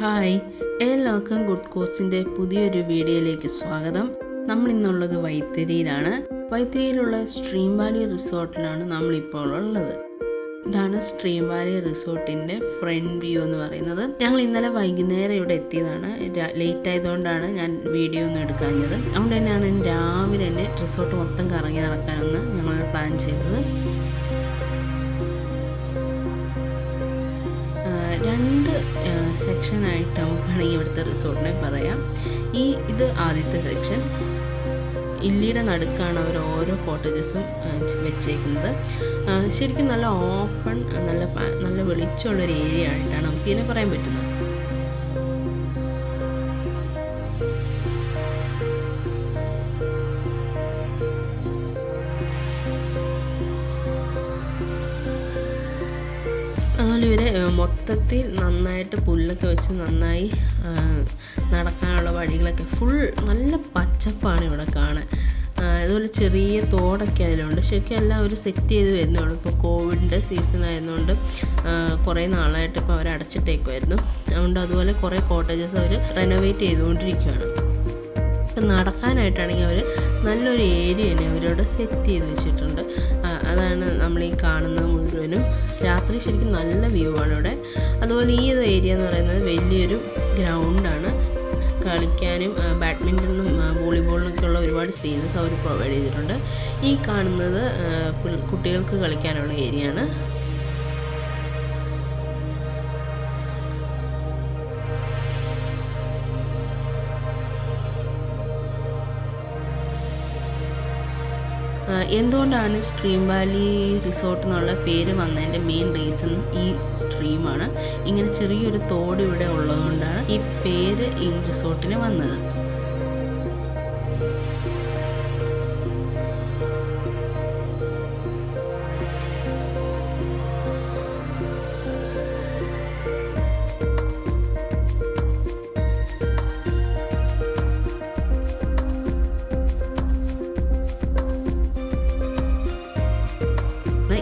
Hi, എല്ലാവർക്കും good കോഴ്സിൻ്റെ പുതിയൊരു വീഡിയോയിലേക്ക് സ്വാഗതം. നമ്മൾ ഇന്നുള്ളത് വൈത്തിരിയിലാണ്. വൈത്തിരിയിലുള്ള സ്ട്രീം വാലി റിസോർട്ടിലാണ് നമ്മളിപ്പോൾ ഉള്ളത്. ഇതാണ് സ്ട്രീം വാലി റിസോർട്ടിൻ്റെ ഫ്രണ്ട് വ്യൂ എന്ന് പറയുന്നത്. ഞങ്ങൾ ഇന്നലെ വൈകുന്നേരം ഇവിടെ എത്തിയതാണ്. ലേറ്റ് ആയതുകൊണ്ടാണ് ഞാൻ വീഡിയോ ഒന്നും എടുക്കാഞ്ഞത്. അതുകൊണ്ട് തന്നെയാണ് രാവിലെ തന്നെ റിസോർട്ട് മൊത്തം കറങ്ങി നടക്കാനൊന്ന് ഞങ്ങൾ പ്ലാൻ ചെയ്തത്. രണ്ട് സെക്ഷനായിട്ട് നമുക്കാണെങ്കിൽ ഇവിടുത്തെ റിസോർട്ടിനെ പറയാം. ഇത് ആദ്യത്തെ സെക്ഷൻ. ഇല്ലിയുടെ നടുക്കാണ് അവർ ഓരോ കോട്ടേജസും വെച്ചേക്കുന്നത്. ശരിക്കും നല്ല ഓപ്പൺ, നല്ല വെളിച്ചമുള്ളൊരു ഏരിയ ആയിട്ടാണ് നമുക്കിതിനെ പറയാൻ പറ്റുന്നത്. അതുപോലെ ഇവർ മൊത്തത്തിൽ നന്നായിട്ട് പുല്ലൊക്കെ വെച്ച് നന്നായി നടക്കാനുള്ള വഴികളൊക്കെ നല്ല പച്ചപ്പാണ് ഇവിടെ കാണാൻ. അതുപോലെ ചെറിയ തോടൊക്കെ അതിലുണ്ട്. ശരിക്കും എല്ലാം അവർ സെറ്റ് ചെയ്ത് വരുന്നുള്ളൂ. ഇപ്പോൾ കോവിഡിൻ്റെ സീസൺ ആയതുകൊണ്ട് കുറേ നാളായിട്ട് ഇപ്പോൾ അവർ അടച്ചിട്ടേക്കുമായിരുന്നു. അതുകൊണ്ട് അതുപോലെ കുറേ കോട്ടേജസ് അവർ റെനോവേറ്റ് ചെയ്തുകൊണ്ടിരിക്കുകയാണ്. ഇപ്പം നടക്കാനായിട്ടാണെങ്കിൽ അവർ നല്ലൊരു ഏരിയ തന്നെ അവരവിടെ സെറ്റ് ചെയ്ത് വെച്ചിട്ടുണ്ട്. അതാണ് നമ്മൾ ഈ കാണുന്നത് മുഴുവനും. രാത്രി ശരിക്കും നല്ല വ്യൂ ആണ് ഇവിടെ. അതുപോലെ ഈ ഒരു ഏരിയ എന്ന് പറയുന്നത് വലിയൊരു ഗ്രൗണ്ടാണ്. കളിക്കാനും ബാഡ്മിൻ്റണിനും വോളിബോളിനൊക്കെ ഉള്ള ഒരുപാട് സ്പേസസ് അവർ പ്രൊവൈഡ് ചെയ്തിട്ടുണ്ട്. ഈ കാണുന്നത് കുട്ടികൾക്ക് കളിക്കാനുള്ള ഏരിയ ആണ്. എന്തുകൊണ്ടാണ് സ്ട്രീം വാലി റിസോർട്ട് എന്നുള്ള പേര് വന്നതിൻ്റെ മെയിൻ റീസൺ ഈ സ്ട്രീമാണ്. ഇങ്ങനെ ചെറിയൊരു തോട് ഇവിടെ ഉള്ളതുകൊണ്ടാണ് ഈ പേര് ഈ റിസോർട്ടിന് വന്നത്.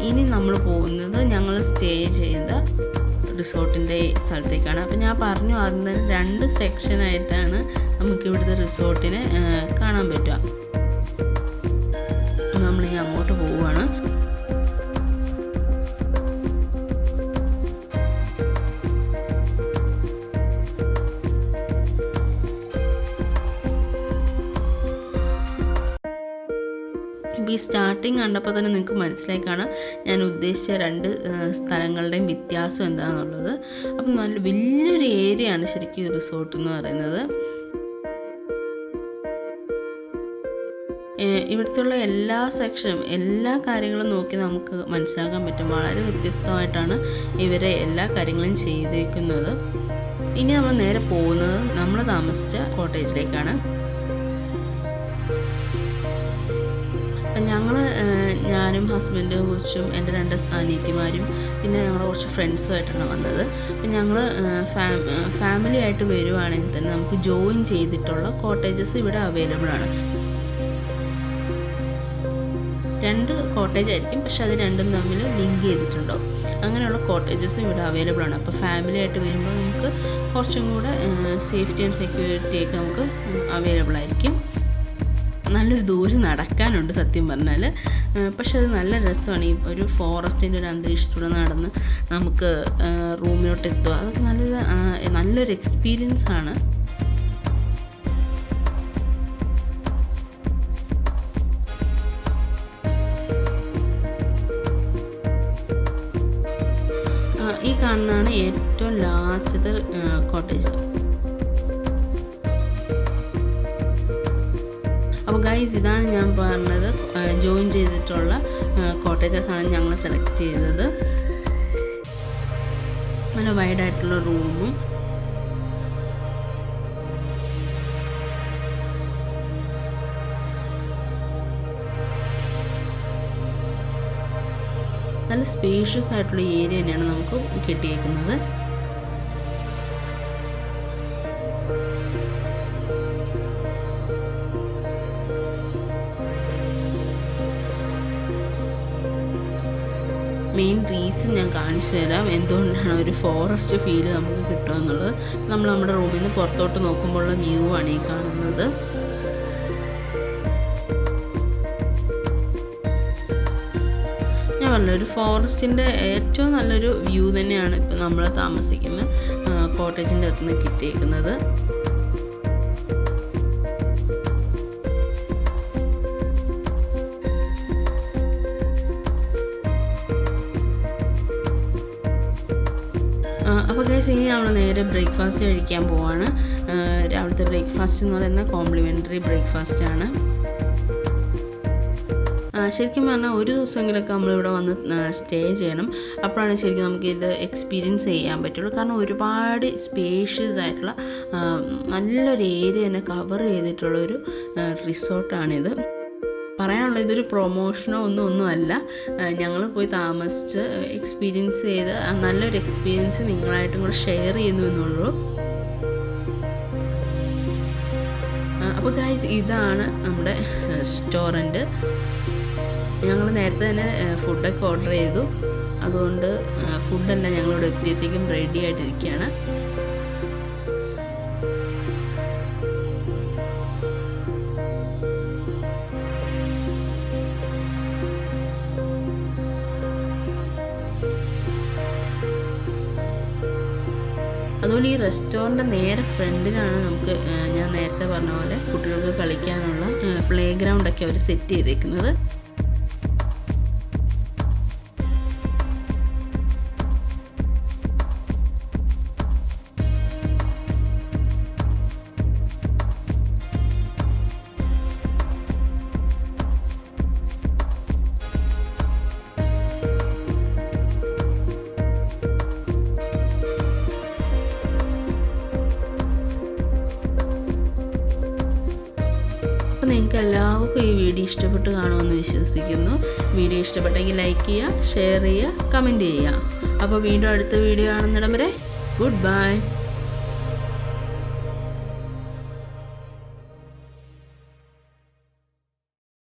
ഇനി നമ്മൾ പോകുന്നത് ഞങ്ങൾ സ്റ്റേ ചെയ്ത റിസോർട്ടിൻ്റെ സ്ഥലത്തേക്കാണ്. അപ്പോൾ ഞാൻ പറഞ്ഞു ആദ്യം തന്നെ 2 സെക്ഷനായിട്ടാണ് നമുക്കിവിടുത്തെ റിസോർട്ടിനെ കാണാൻ പറ്റുക. നമ്മളിനി അങ്ങോട്ട് പോവുകയാണ്. ഈ സ്റ്റാർട്ടിങ് കണ്ടപ്പോൾ തന്നെ നിങ്ങൾക്ക് മനസ്സിലാക്കാണ് ഞാൻ ഉദ്ദേശിച്ച 2 സ്ഥലങ്ങളുടെയും വ്യത്യാസം എന്താണെന്നുള്ളത്. അപ്പം നല്ല വലിയൊരു ഏരിയ ആണ് ശരിക്കും റിസോർട്ട് എന്ന് പറയുന്നത്. ഇവിടുത്തെ എല്ലാ സെക്ഷനും എല്ലാ കാര്യങ്ങളും നോക്കി നമുക്ക് മനസ്സിലാക്കാൻ പറ്റും. വളരെ വ്യത്യസ്തമായിട്ടാണ് ഇവരെ എല്ലാ കാര്യങ്ങളും ചെയ്തേക്കുന്നത്. ഇനി നമ്മൾ നേരെ പോകുന്നത് നമ്മൾ താമസിച്ച കോട്ടേജിലേക്കാണ്. ഞാനും ഹസ്ബൻഡും കൊച്ചും എൻ്റെ 2 അനിയത്തിമാരും പിന്നെ ഞങ്ങളുടെ കുറച്ച് ഫ്രണ്ട്സുമായിട്ടാണ് വന്നത്. അപ്പം ഞങ്ങൾ ഫാമിലി ആയിട്ട് വരുവാണെങ്കിൽ തന്നെ നമുക്ക് ജോയിൻ ചെയ്തിട്ടുള്ള കോട്ടേജസ് ഇവിടെ അവൈലബിൾ ആണ്. 2 കോട്ടേജ് ആയിരിക്കും, പക്ഷെ അത് രണ്ടും തമ്മിൽ ലിങ്ക് ചെയ്തിട്ടുണ്ടോ അങ്ങനെയുള്ള കോട്ടേജസും ഇവിടെ അവൈലബിൾ ആണ്. അപ്പോൾ ഫാമിലി ആയിട്ട് വരുമ്പോൾ നമുക്ക് കുറച്ചും കൂടെ സേഫ്റ്റി ആൻഡ് സെക്യൂരിറ്റി ഒക്കെ നമുക്ക് അവൈലബിൾ ആയിരിക്കും. നല്ലൊരു ദൂരം നടക്കാനുണ്ട് സത്യം പറഞ്ഞാൽ, പക്ഷെ അത് നല്ല രസമാണ്. ഈ ഒരു ഫോറസ്റ്റിൻ്റെ ഒരു അന്തരീക്ഷത്തിലൂടെ നടന്ന് നമുക്ക് റൂമിലോട്ട് എത്തുക, അതൊക്കെ നല്ലൊരു എക്സ്പീരിയൻസ് ആണ്. ഈ കാണുന്നതാണ് ഏറ്റവും ലാസ്റ്റത്തെ കോട്ടേജ്. അപ്പോൾ ഗൈസ്, ഇതാണ് ഞാൻ പറഞ്ഞത് ജോയിൻ ചെയ്തിട്ടുള്ള കോട്ടേജസാണ് ഞങ്ങൾ സെലക്ട് ചെയ്തത്. നല്ല വൈഡായിട്ടുള്ള റൂമും നല്ല സ്പേഷ്യസ് ആയിട്ടുള്ള ഏരിയ തന്നെയാണ് നമുക്ക് കിട്ടിയേക്കുന്നത്. മെയിൻ റീസൺ ഞാൻ കാണിച്ചു തരാം എന്തുകൊണ്ടാണ് ഒരു ഫോറസ്റ്റ് ഫീൽ നമുക്ക് കിട്ടുമെന്നുള്ളത്. നമ്മൾ നമ്മുടെ റൂമിൽ നിന്ന് പുറത്തോട്ട് നോക്കുമ്പോഴുള്ള വ്യൂ ആണ് ഈ കാണുന്നത്. ഞാൻ പറഞ്ഞൊരു ഫോറസ്റ്റിൻ്റെ ഏറ്റവും നല്ലൊരു വ്യൂ തന്നെയാണ് ഇപ്പോൾ നമ്മൾ താമസിക്കുന്ന കോട്ടേജിൻ്റെ അടുത്ത് നിന്ന് കിട്ടിയേക്കുന്നത്. അപ്പോൾ ഗൈസ് ഇനി നമ്മൾ നേരെ ബ്രേക്ക്ഫാസ്റ്റ് കഴിക്കാൻ പോവാണ്. രാവിലത്തെ ബ്രേക്ക്ഫാസ്റ്റ് എന്ന് പറയുന്നത് കോംപ്ലിമെൻ്ററി ബ്രേക്ക്ഫാസ്റ്റാണ്. ശരിക്കും പറഞ്ഞാൽ ഒരു ദിവസമെങ്കിലൊക്കെ നമ്മളിവിടെ വന്ന് സ്റ്റേ ചെയ്യണം. അപ്പോഴാണ് ശരിക്കും നമുക്കിത് എക്സ്പീരിയൻസ് ചെയ്യാൻ പറ്റുള്ളൂ. കാരണം ഒരുപാട് സ്പേഷ്യസ് ആയിട്ടുള്ള നല്ലൊരു ഏരിയ തന്നെ കവർ ചെയ്തിട്ടുള്ളൊരു റിസോർട്ടാണിത്. പറയാനുള്ള ഇതൊരു പ്രൊമോഷനോ ഒന്നുമല്ല. ഞങ്ങൾ പോയി താമസിച്ച് എക്സ്പീരിയൻസ് ചെയ്ത് നല്ലൊരു എക്സ്പീരിയൻസ് നിങ്ങളായിട്ടും കൂടെ ഷെയർ ചെയ്യുന്നു എന്നുള്ളൂ. അപ്പോൾ ഗൈസ് ഇതാണ് നമ്മുടെ റെസ്റ്റോറൻറ്റ്. ഞങ്ങൾ നേരത്തെ തന്നെ ഫുഡൊക്കെ ഓർഡർ ചെയ്തു. അതുകൊണ്ട് ഫുഡെല്ലാം ഞങ്ങളിവിടെ എത്തിയത്തേക്കും റെഡി ആയിട്ടിരിക്കുകയാണ്. അതുപോലെ ഈ റെസ്റ്റോറൻറ്റ് നേരെ ഫ്രണ്ടിലാണ് നമുക്ക് ഞാൻ നേരത്തെ പറഞ്ഞ പോലെ കുട്ടികൾക്ക് കളിക്കാനുള്ള പ്ലേ ഗ്രൗണ്ടൊക്കെ അവർ സെറ്റ് ചെയ്തേക്കുന്നത്. അപ്പോൾ നിങ്ങൾക്ക് എല്ലാവർക്കും ഈ വീഡിയോ ഇഷ്ടപ്പെട്ട് കാണുമെന്ന് വിശ്വസിക്കുന്നു. വീഡിയോ ഇഷ്ടപ്പെട്ടെങ്കിൽ ലൈക്ക് ചെയ്യുക, ഷെയർ ചെയ്യുക, കമൻറ്റ് ചെയ്യുക. അപ്പോൾ വീണ്ടും അടുത്ത വീഡിയോ കാണുന്നിടം വരെ ഗുഡ് ബൈ.